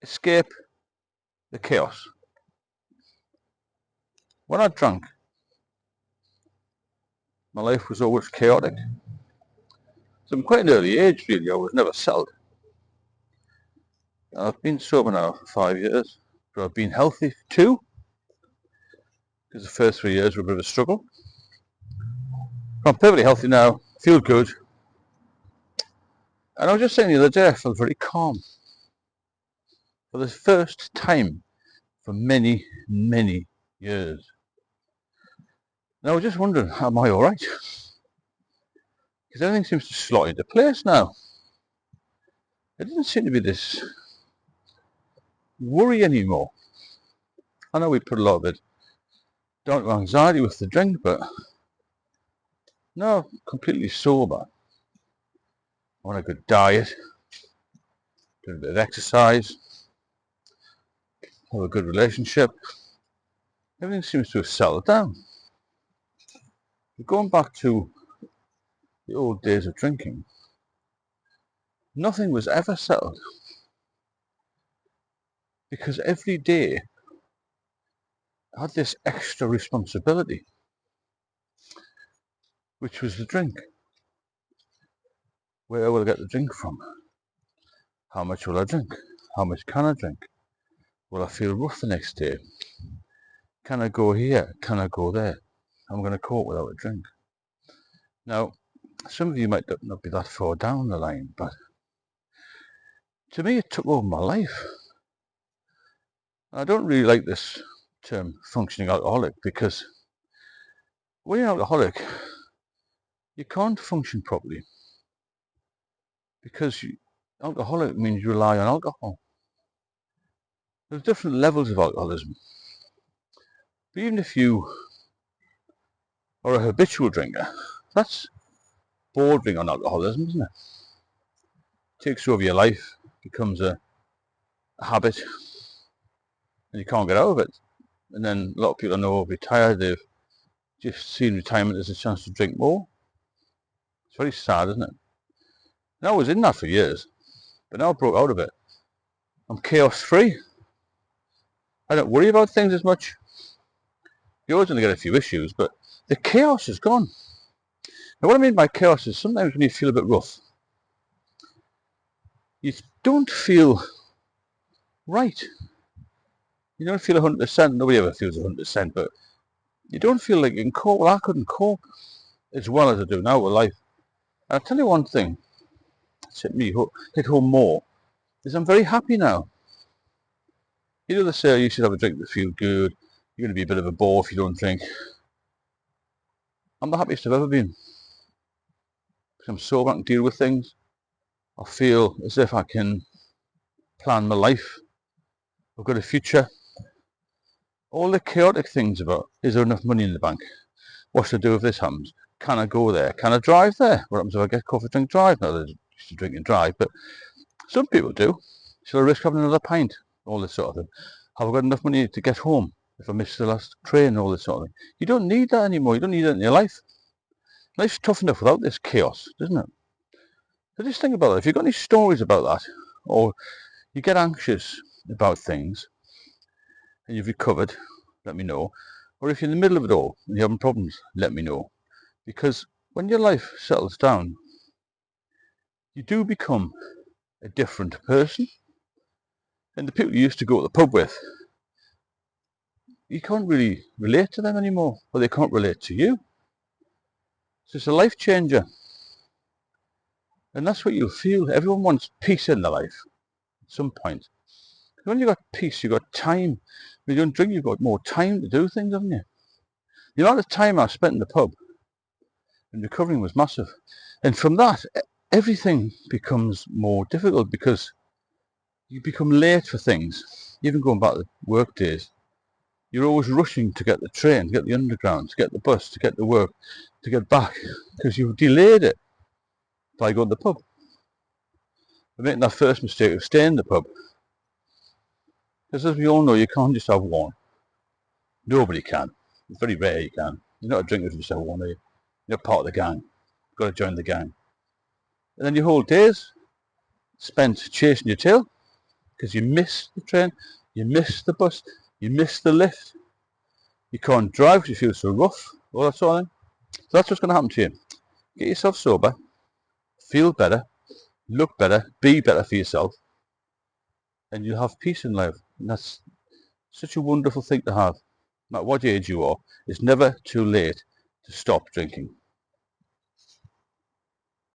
escape the chaos. When I drank, my life was always chaotic. From quite an early age, really, I was never settled. I've been sober now for 5 years, but I've been healthy too, because the first 3 years were a bit of a struggle. I'm perfectly healthy now, feel good. And I was just saying the other day, I felt very calm. For the first time for many, many years. And I was just wondering, am I alright? Because everything seems to slot into place now. There doesn't seem to be this worry anymore. I know we put a lot of it down to anxiety with the drink, but no, completely sober. I want a good diet, do a bit of exercise, have a good relationship. Everything seems to have settled down. Going back to the old days of drinking, nothing was ever settled. Because every day I had this extra responsibility, which was the drink. Where will I get the drink from? How much will I drink? How much can I drink? Will I feel rough the next day? Can I go here? Can I go there? I'm going to cope without a drink. Now, some of you might not be that far down the line, but to me it took over my life. I don't really like this term functioning alcoholic, because when you're an alcoholic, you can't function properly, because alcoholic means you rely on alcohol. There's different levels of alcoholism. But even if you are a habitual drinker, that's bordering on alcoholism, isn't it? It takes over your life, becomes a habit, and you can't get out of it. And then a lot of people I know retired, they've just seen retirement as a chance to drink more. It's very sad, isn't it? And I was in that for years, but now I broke out of it. I'm chaos free. I don't worry about things as much. You're always going to get a few issues, but the chaos is gone. Now what I mean by chaos is sometimes when you feel a bit rough, you don't feel right. You don't feel 100%. Nobody ever feels 100%, but you don't feel like you can cope. Well, I couldn't cope as well as I do now with life. And I'll tell you one thing, it's hit home more, is I'm very happy now. You know, they say you should have a drink to feel good. You're going to be a bit of a bore if you don't drink. I'm the happiest I've ever been. Because I'm sober, I can deal with things. I feel as if I can plan my life. I've got a future. All the chaotic things about, is there enough money in the bank? What should I do if this happens? Can I go there? Can I drive there? What happens if I get coffee, drink, drive? Not that I used to drink and drive, but some people do. Shall I risk having another pint? All this sort of thing. Have I got enough money to get home if I miss the last train? All this sort of thing. You don't need that anymore. You don't need that in your life. Life's tough enough without this chaos, doesn't it? So just think about it. If you've got any stories about that, or you get anxious about things, and you've recovered, let me know. Or if you're in the middle of it all and you're having problems, let me know. Because when your life settles down, you do become a different person. And the people you used to go to the pub with, you can't really relate to them anymore, or they can't relate to you. So it's a life changer. And that's what you'll feel. Everyone wants peace in their life at some point. When you've got peace, you've got time. When you don't drink, you've got more time to do things, haven't you? The amount of time I spent in the pub and recovering was massive. And from that, everything becomes more difficult, because you become late for things. Even going back to work days, you're always rushing to get the train, to get the underground, to get the bus, to get to work, to get back, because you've delayed it by going to the pub. I'm making that first mistake of staying in the pub. Because as we all know, you can't just have one. Nobody can. It's very rare you can. You're not a drinker if you just have one, are you? You're part of the gang. You've got to join the gang. And then your whole day's spent chasing your tail. because you miss the train, you miss the bus, you miss the lift. You can't drive because you feel so rough, all that sort of thing. So that's what's going to happen to you. Get yourself sober, feel better, look better, be better for yourself, and you'll have peace in life. And that's such a wonderful thing to have. No matter what age you are, it's never too late to stop drinking.